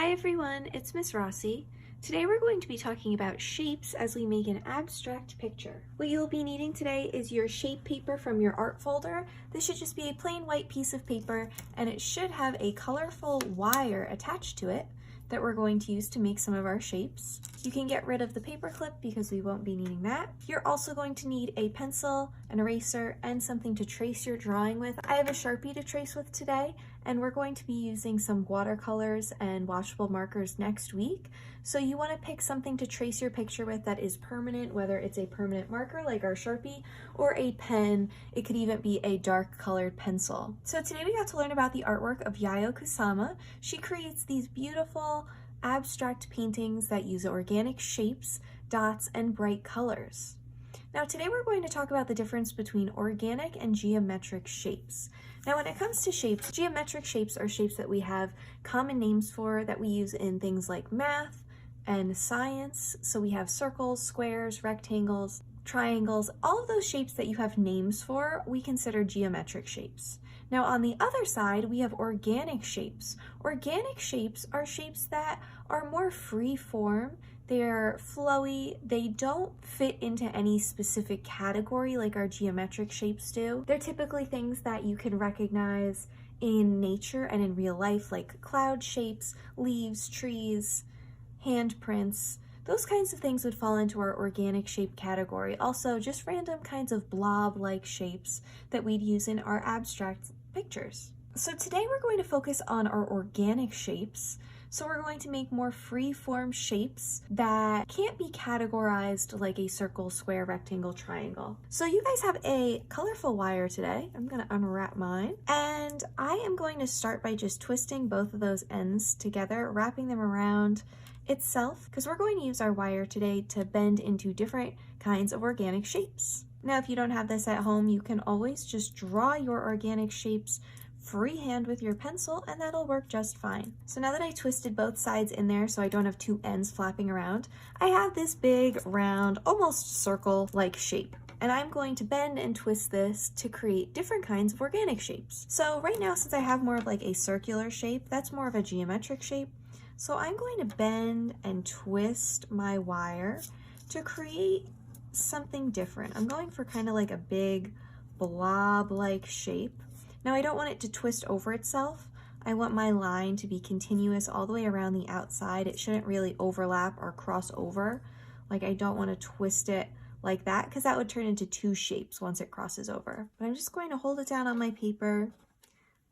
Hi everyone, it's Miss Rossi. Today we're going to be talking about shapes as we make an abstract picture. What you'll be needing today is your shape paper from your art folder. This should just be a plain white piece of paper and it should have a colorful wire attached to it that we're going to use to make some of our shapes. You can get rid of the paper clip because we won't be needing that. You're also going to need a pencil, an eraser, and something to trace your drawing with. I have a Sharpie to trace with today, and we're going to be using some watercolors and washable markers next week. So you want to pick something to trace your picture with that is permanent, whether it's a permanent marker like our Sharpie or a pen. It could even be a dark colored pencil. So today we got to learn about the artwork of Yayoi Kusama. She creates these beautiful abstract paintings that use organic shapes, dots, and bright colors. Now today we're going to talk about the difference between organic and geometric shapes. Now when it comes to shapes, geometric shapes are shapes that we have common names for that we use in things like math and science. So we have circles, squares, rectangles, triangles, all of those shapes that you have names for, we consider geometric shapes. Now on the other side, we have organic shapes. Organic shapes are shapes that are more free form. They're flowy, they don't fit into any specific category like our geometric shapes do. They're typically things that you can recognize in nature and in real life, like cloud shapes, leaves, trees, handprints. Those kinds of things would fall into our organic shape category. Also, just random kinds of blob-like shapes that we'd use in our abstract pictures. So today we're going to focus on our organic shapes. So we're going to make more free-form shapes that can't be categorized like a circle, square, rectangle, triangle. So you guys have a colorful wire today. I'm going to unwrap mine. And I am going to start by just twisting both of those ends together, wrapping them around itself, because we're going to use our wire today to bend into different kinds of organic shapes. Now, if you don't have this at home, you can always just draw your organic shapes freehand with your pencil and that'll work just fine. So now that I twisted both sides in there so I don't have two ends flapping around, I have this big, round, almost circle-like shape. And I'm going to bend and twist this to create different kinds of organic shapes. So right now, since I have more of like a circular shape, that's more of a geometric shape. So I'm going to bend and twist my wire to create something different. I'm going for kind of like a big blob-like shape. Now I don't want it to twist over itself. I want my line to be continuous all the way around the outside. It shouldn't really overlap or cross over. Like I don't want to twist it like that because that would turn into two shapes once it crosses over. But I'm just going to hold it down on my paper,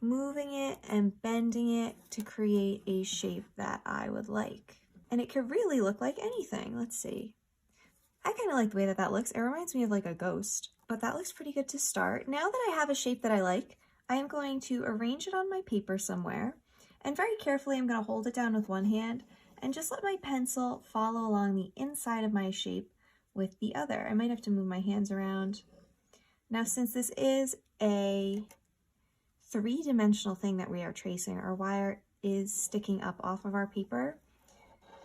moving it and bending it to create a shape that I would like. And it could really look like anything. Let's see. I kind of like the way that looks. It reminds me of like a ghost, but that looks pretty good to start. Now that I have a shape that I like, I am going to arrange it on my paper somewhere, and very carefully I'm going to hold it down with one hand and just let my pencil follow along the inside of my shape with the other. I might have to move my hands around. Now, since this is a three-dimensional thing that we are tracing, our wire is sticking up off of our paper.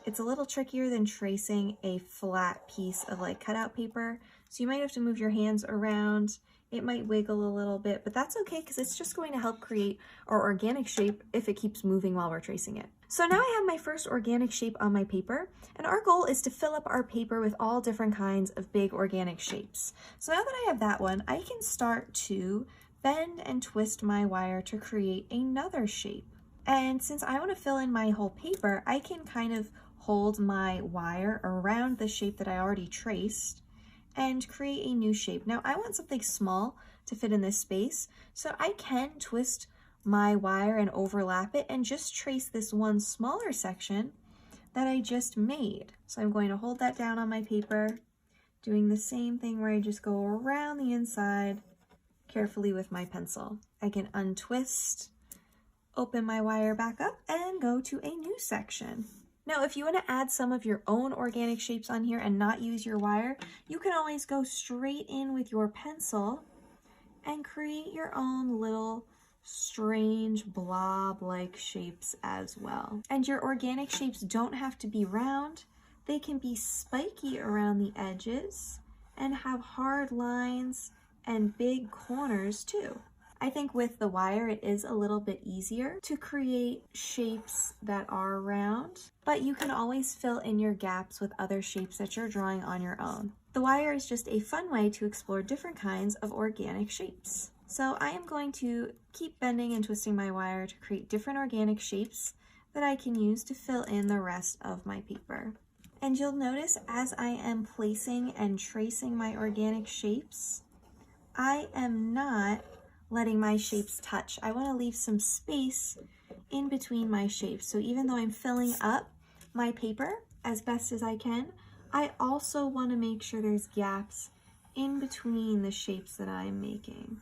It's a little trickier than tracing a flat piece of like cutout paper, so you might have to move your hands around. It might wiggle a little bit, but that's okay because it's just going to help create our organic shape if it keeps moving while we're tracing it. So now I have my first organic shape on my paper, and our goal is to fill up our paper with all different kinds of big organic shapes. So now that I have that one, I can start to bend and twist my wire to create another shape. And since I want to fill in my whole paper, I can kind of hold my wire around the shape that I already traced and create a new shape. Now I want something small to fit in this space, so I can twist my wire and overlap it and just trace this one smaller section that I just made. So I'm going to hold that down on my paper, doing the same thing where I just go around the inside carefully with my pencil. I can untwist, open my wire back up, and go to a new section. Now, if you want to add some of your own organic shapes on here and not use your wire, you can always go straight in with your pencil and create your own little strange blob-like shapes as well. And your organic shapes don't have to be round. They can be spiky around the edges and have hard lines and big corners too. I think with the wire it is a little bit easier to create shapes that are round, but you can always fill in your gaps with other shapes that you're drawing on your own. The wire is just a fun way to explore different kinds of organic shapes. So I am going to keep bending and twisting my wire to create different organic shapes that I can use to fill in the rest of my paper. And you'll notice as I am placing and tracing my organic shapes, I am not letting my shapes touch. I want to leave some space in between my shapes. So even though I'm filling up my paper as best as I can, I also want to make sure there's gaps in between the shapes that I'm making.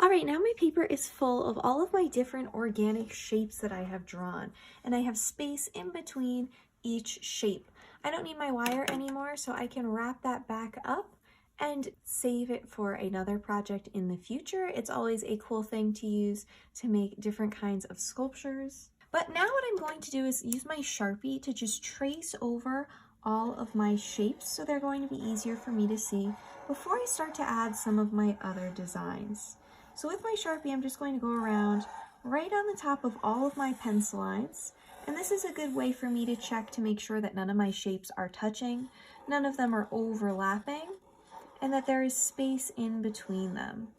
All right, now my paper is full of all of my different organic shapes that I have drawn, and I have space in between each shape. I don't need my wire anymore, so I can wrap that back up and save it for another project in the future. It's always a cool thing to use to make different kinds of sculptures. But now what I'm going to do is use my Sharpie to just trace over all of my shapes so they're going to be easier for me to see before I start to add some of my other designs. So with my Sharpie, I'm just going to go around right on the top of all of my pencil lines. And this is a good way for me to check to make sure that none of my shapes are touching, none of them are overlapping, and that there is space in between them.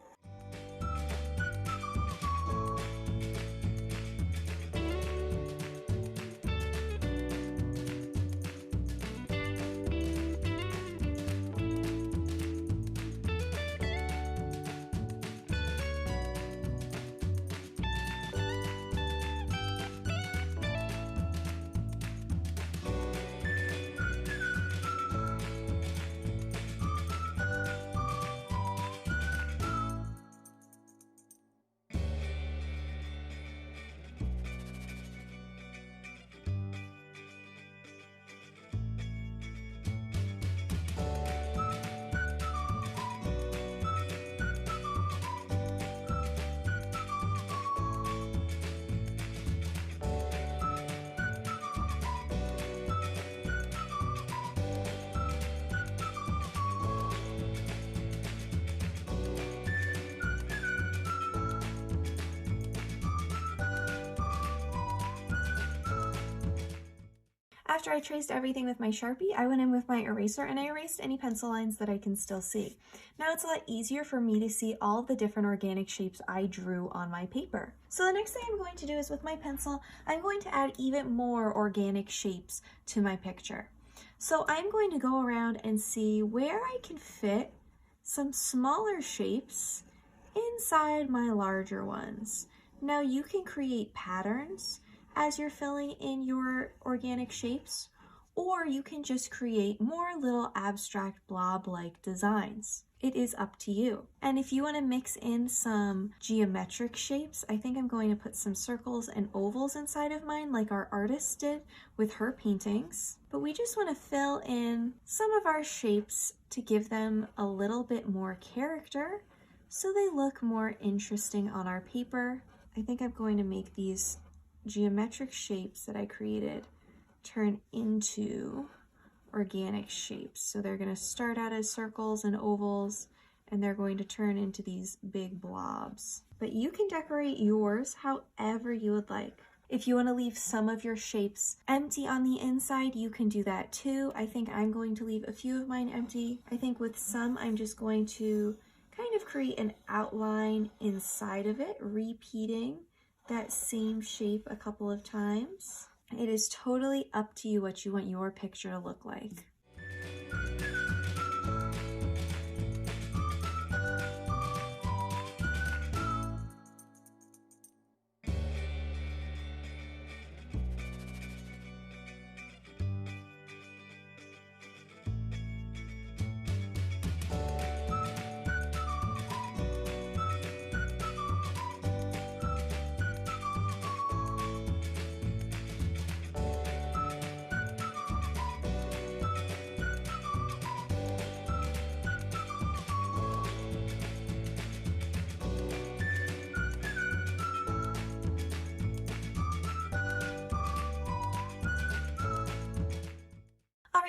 After I traced everything with my Sharpie, I went in with my eraser and I erased any pencil lines that I can still see. Now it's a lot easier for me to see all the different organic shapes I drew on my paper. So the next thing I'm going to do is with my pencil, I'm going to add even more organic shapes to my picture. So I'm going to go around and see where I can fit some smaller shapes inside my larger ones. Now you can create patterns as you're filling in your organic shapes, or you can just create more little abstract blob-like designs. It is up to you. And if you want to mix in some geometric shapes, I think I'm going to put some circles and ovals inside of mine like our artist did with her paintings. But we just want to fill in some of our shapes to give them a little bit more character so they look more interesting on our paper. I think I'm going to make these geometric shapes that I created turn into organic shapes. So they're going to start out as circles and ovals, and they're going to turn into these big blobs. But you can decorate yours however you would like. If you want to leave some of your shapes empty on the inside, you can do that too. I think I'm going to leave a few of mine empty. I think with some, I'm just going to kind of create an outline inside of it, repeating that same shape a couple of times. It is totally up to you what you want your picture to look like.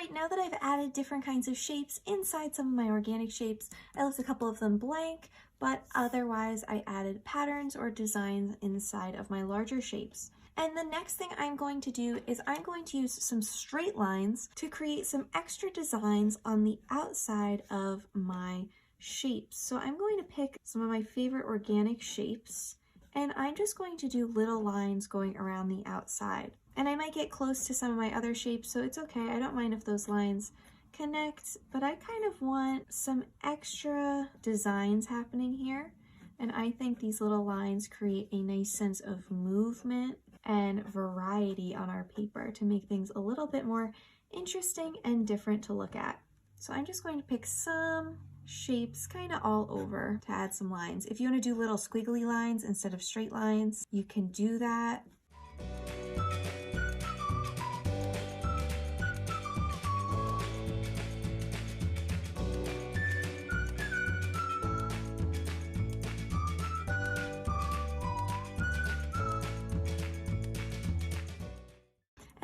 Alright, now that I've added different kinds of shapes inside some of my organic shapes, I left a couple of them blank, but otherwise I added patterns or designs inside of my larger shapes. And the next thing I'm going to do is I'm going to use some straight lines to create some extra designs on the outside of my shapes. So I'm going to pick some of my favorite organic shapes, and I'm just going to do little lines going around the outside. And I might get close to some of my other shapes, so it's okay. I don't mind if those lines connect, but I kind of want some extra designs happening here. And I think these little lines create a nice sense of movement and variety on our paper to make things a little bit more interesting and different to look at. So I'm just going to pick some shapes kind of all over to add some lines. If you want to do little squiggly lines instead of straight lines, you can do that.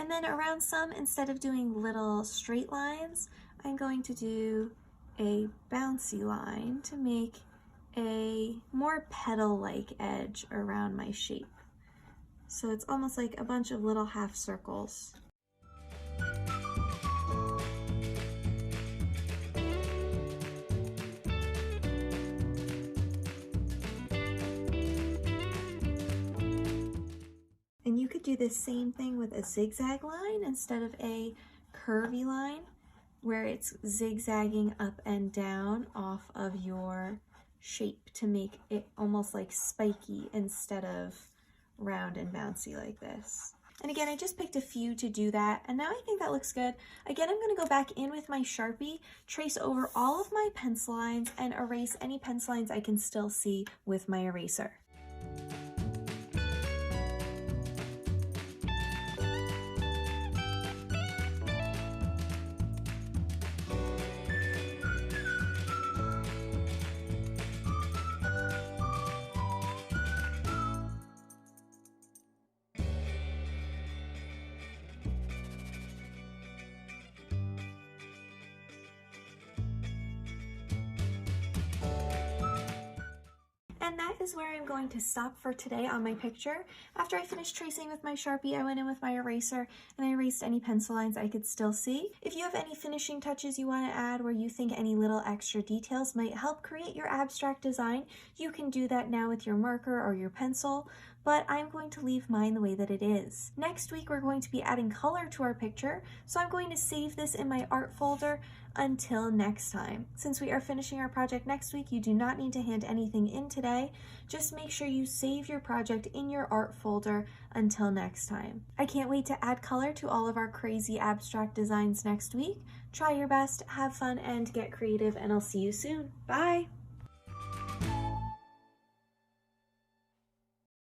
And then around some, instead of doing little straight lines, I'm going to do a bouncy line to make a more petal-like edge around my shape. So it's almost like a bunch of little half circles. And you could do the same thing with a zigzag line instead of a curvy line where it's zigzagging up and down off of your shape to make it almost like spiky instead of round and bouncy like this. And again, I just picked a few to do that, and now I think that looks good. Again, I'm going to go back in with my Sharpie, trace over all of my pencil lines, and erase any pencil lines I can still see with my eraser. And that is where I'm going to stop for today on my picture. After I finished tracing with my Sharpie, I went in with my eraser and I erased any pencil lines I could still see. If you have any finishing touches you want to add where you think any little extra details might help create your abstract design, you can do that now with your marker or your pencil, but I'm going to leave mine the way that it is. Next week, we're going to be adding color to our picture, so I'm going to save this in my art folder until next time. Since we are finishing our project next week, you do not need to hand anything in today. Just make sure you save your project in your art folder until next time. I can't wait to add color to all of our crazy abstract designs next week. Try your best, have fun, and get creative, and I'll see you soon. Bye!